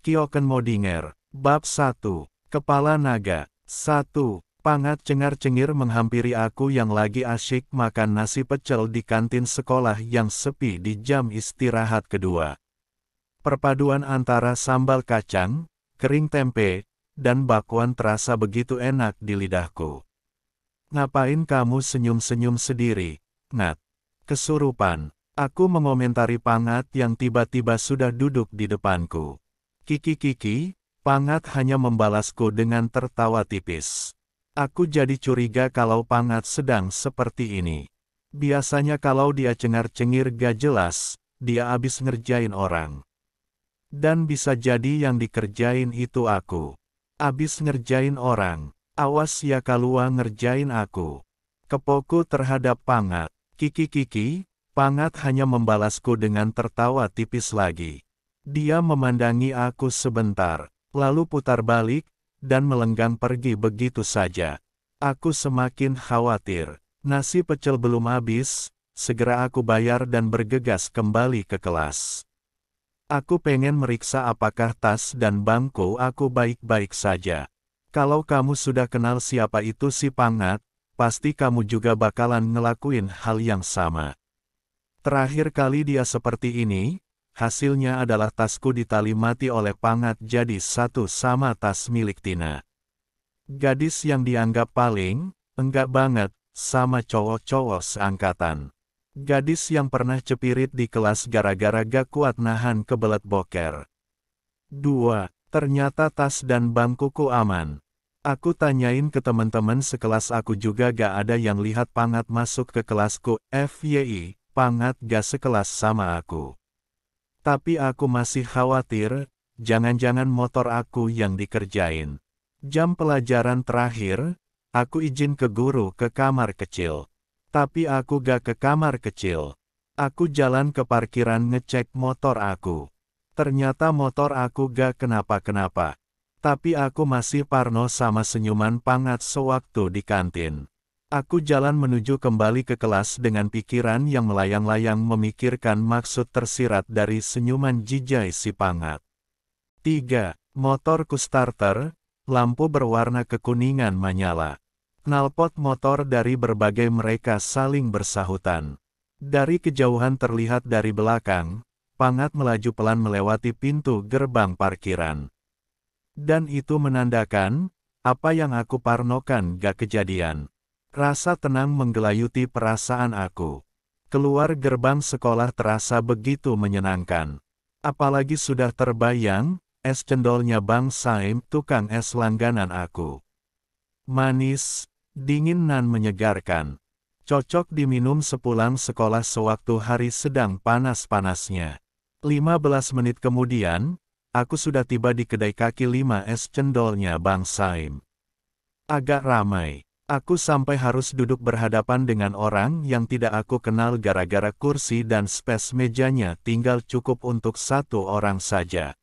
Kyoken Modinger, Bab 1, Kepala Naga. 1. Pangat cengar-cengir menghampiri aku yang lagi asyik makan nasi pecel di kantin sekolah yang sepi di jam istirahat kedua. Perpaduan antara sambal kacang, kering tempe, dan bakwan terasa begitu enak di lidahku. Ngapain kamu senyum-senyum sendiri, Nat? Kesurupan. Aku mengomentari Pangat yang tiba-tiba sudah duduk di depanku. Kiki, Pangat hanya membalasku dengan tertawa tipis. Aku jadi curiga kalau Pangat sedang seperti ini. Biasanya kalau dia cengar-cengir gak jelas, dia abis ngerjain orang. Dan bisa jadi yang dikerjain itu aku. Abis ngerjain orang. Awas ya kalau ngerjain aku. Kepoku terhadap Pangat. Kiki, Pangat hanya membalasku dengan tertawa tipis lagi. Dia memandangi aku sebentar, lalu putar balik, dan melenggang pergi begitu saja. Aku semakin khawatir. Nasi pecel belum habis, segera aku bayar dan bergegas kembali ke kelas. Aku pengen meriksa apakah tas dan bangku aku baik-baik saja. Kalau kamu sudah kenal siapa itu si Pangat, pasti kamu juga bakalan ngelakuin hal yang sama. Terakhir kali dia seperti ini, hasilnya adalah tasku ditali mati oleh Pangat jadi satu sama tas milik Tina. Gadis yang dianggap paling, enggak banget, sama cowok-cowok seangkatan. Gadis yang pernah cepirit di kelas gara-gara gak kuat nahan kebelet boker. 2. Ternyata tas dan bangkuku aman. Aku tanyain ke teman-teman sekelas aku juga gak ada yang lihat Pangat masuk ke kelasku, FYI. Pangat gak sekelas sama aku. Tapi aku masih khawatir, jangan-jangan motor aku yang dikerjain. Jam pelajaran terakhir, aku izin ke guru ke kamar kecil. Tapi aku gak ke kamar kecil. Aku jalan ke parkiran ngecek motor aku. Ternyata motor aku gak kenapa-kenapa. Tapi aku masih parno sama senyuman Pangat sewaktu di kantin. Aku jalan menuju kembali ke kelas dengan pikiran yang melayang-layang memikirkan maksud tersirat dari senyuman jijai si Pangat. 3. Motorku starter, lampu berwarna kekuningan menyala. Knalpot motor dari berbagai mereka saling bersahutan. Dari kejauhan terlihat dari belakang, Pangat melaju pelan melewati pintu gerbang parkiran. Dan itu menandakan, apa yang aku parnokan gak kejadian. Rasa tenang menggelayuti perasaan aku. Keluar gerbang sekolah terasa begitu menyenangkan. Apalagi sudah terbayang, es cendolnya Bang Saim, tukang es langganan aku. Manis, dingin dan menyegarkan. Cocok diminum sepulang sekolah sewaktu hari sedang panas-panasnya. 15 menit kemudian, aku sudah tiba di kedai kaki 5 es cendolnya Bang Saim. Agak ramai. Aku sampai harus duduk berhadapan dengan orang yang tidak aku kenal gara-gara kursi dan space mejanya tinggal cukup untuk satu orang saja.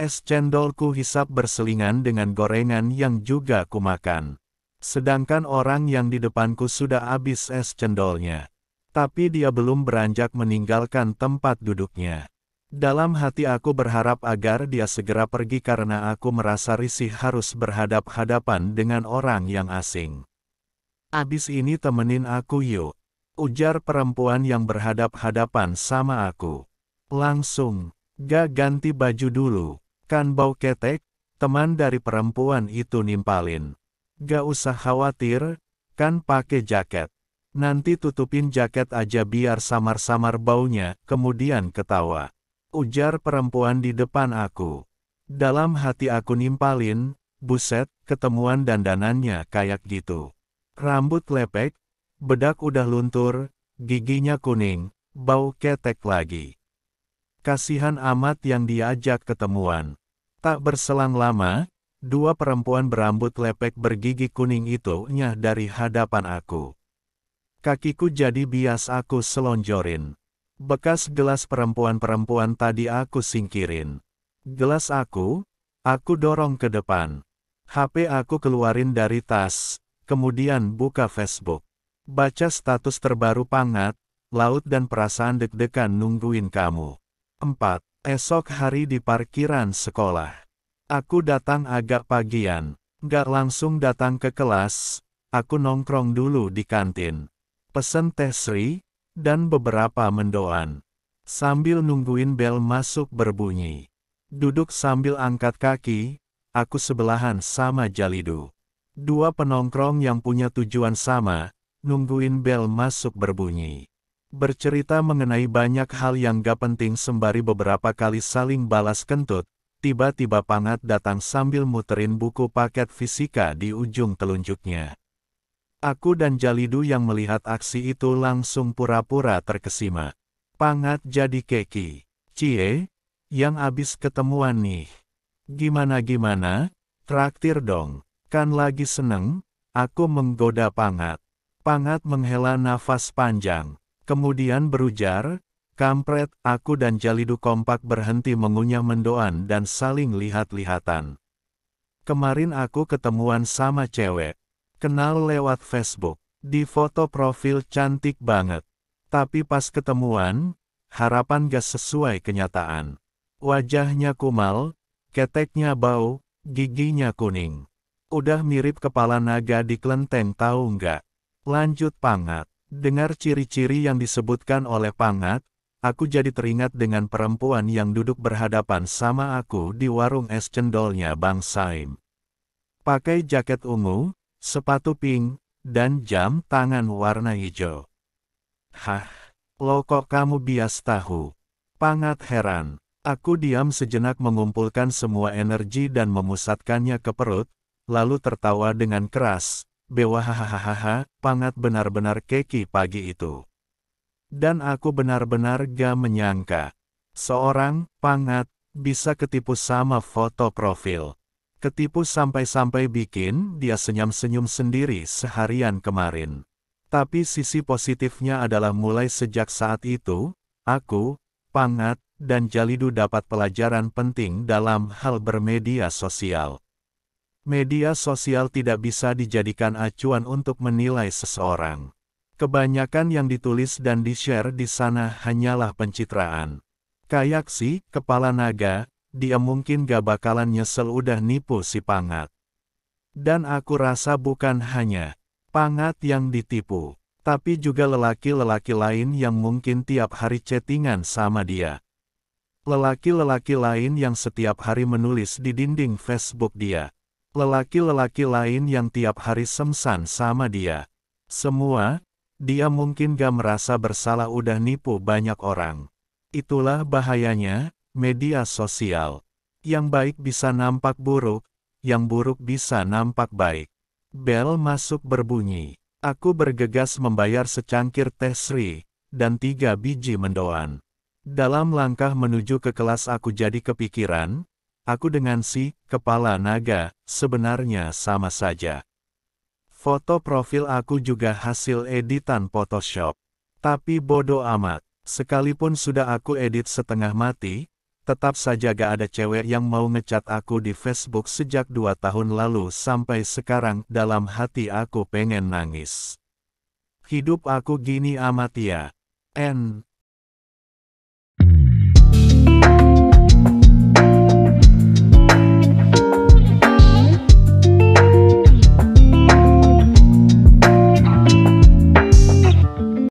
Es cendolku hisap berselingan dengan gorengan yang juga kumakan. Sedangkan orang yang di depanku sudah habis es cendolnya. Tapi dia belum beranjak meninggalkan tempat duduknya. Dalam hati aku berharap agar dia segera pergi karena aku merasa risih harus berhadap-hadapan dengan orang yang asing. Abis ini temenin aku yuk, ujar perempuan yang berhadap-hadapan sama aku. Langsung, gak ganti baju dulu, kan bau ketek, teman dari perempuan itu nimpalin. Gak usah khawatir, kan pakai jaket. Nanti tutupin jaket aja biar samar-samar baunya, kemudian ketawa. Ujar perempuan di depan aku. Dalam hati aku nimpalin, buset, ketemuan dandanannya kayak gitu. Rambut lepek, bedak udah luntur, giginya kuning, bau ketek lagi. Kasihan amat yang diajak ketemuan. Tak berselang lama, dua perempuan berambut lepek bergigi kuning itu nyah dari hadapan aku. Kakiku jadi bias aku selonjorin. Bekas gelas perempuan-perempuan tadi aku singkirin. Gelas aku dorong ke depan. HP aku keluarin dari tas, kemudian buka Facebook. Baca status terbaru Pangat, laut dan perasaan deg-degan nungguin kamu. 4. Esok hari di parkiran sekolah. Aku datang agak pagian. Gak langsung datang ke kelas, aku nongkrong dulu di kantin. Pesen teh Sri, dan beberapa mendoan. Sambil nungguin bel masuk berbunyi. Duduk sambil angkat kaki, aku sebelahan sama Jalidu. Dua penongkrong yang punya tujuan sama, nungguin bel masuk berbunyi. Bercerita mengenai banyak hal yang gak penting sembari beberapa kali saling balas kentut, tiba-tiba Pangat datang sambil muterin buku paket fisika di ujung telunjuknya. Aku dan Jalidu yang melihat aksi itu langsung pura-pura terkesima. Pangat jadi keki. Cie, yang abis ketemuan nih. Gimana-gimana? Traktir dong. Kan lagi seneng? Aku menggoda Pangat. Pangat menghela nafas panjang. Kemudian berujar, kampret, aku dan Jalidu kompak berhenti mengunyah mendoan dan saling lihat-lihatan. Kemarin aku ketemuan sama cewek. Kenal lewat Facebook. Di foto profil cantik banget. Tapi pas ketemuan, harapan gak sesuai kenyataan. Wajahnya kumal, keteknya bau, giginya kuning. Udah mirip kepala naga di kelenteng tahu nggak? Lanjut Pangat. Dengar ciri-ciri yang disebutkan oleh Pangat, aku jadi teringat dengan perempuan yang duduk berhadapan sama aku di warung es cendolnya Bang Saim. Pakai jaket ungu, sepatu pink, dan jam tangan warna hijau. Hah, lo kok kamu bias tahu? Pangat heran. Aku diam sejenak mengumpulkan semua energi dan memusatkannya ke perut, lalu tertawa dengan keras. Bewahahahaha, Pangat benar-benar keki pagi itu. Dan aku benar-benar gak menyangka. Seorang, Pangat, bisa ketipu sama foto profil. Ketipu sampai-sampai bikin dia senyum-senyum sendiri seharian kemarin. Tapi sisi positifnya adalah mulai sejak saat itu, aku, Pangat, dan Jalidu dapat pelajaran penting dalam hal bermedia sosial. Media sosial tidak bisa dijadikan acuan untuk menilai seseorang. Kebanyakan yang ditulis dan di-share di sana hanyalah pencitraan. Kayak si kepala naga, dia mungkin gak bakalan nyesel udah nipu si Pangat. Dan aku rasa bukan hanya Pangat yang ditipu, tapi juga lelaki-lelaki lain yang mungkin tiap hari chattingan sama dia. Lelaki-lelaki lain yang setiap hari menulis di dinding Facebook dia. Lelaki-lelaki lain yang tiap hari semsan sama dia. Semua, dia mungkin gak merasa bersalah udah nipu banyak orang. Itulah bahayanya, media sosial. Yang baik bisa nampak buruk, yang buruk bisa nampak baik. Bel masuk berbunyi. Aku bergegas membayar secangkir teh Sri, dan 3 biji mendoan. Dalam langkah menuju ke kelas aku jadi kepikiran, aku dengan si kepala naga sebenarnya sama saja. Foto profil aku juga hasil editan Photoshop. Tapi bodo amat, sekalipun sudah aku edit setengah mati, tetap saja gak ada cewek yang mau ngecat aku di Facebook sejak 2 tahun lalu sampai sekarang. Dalam hati aku pengen nangis. Hidup aku gini amat ya.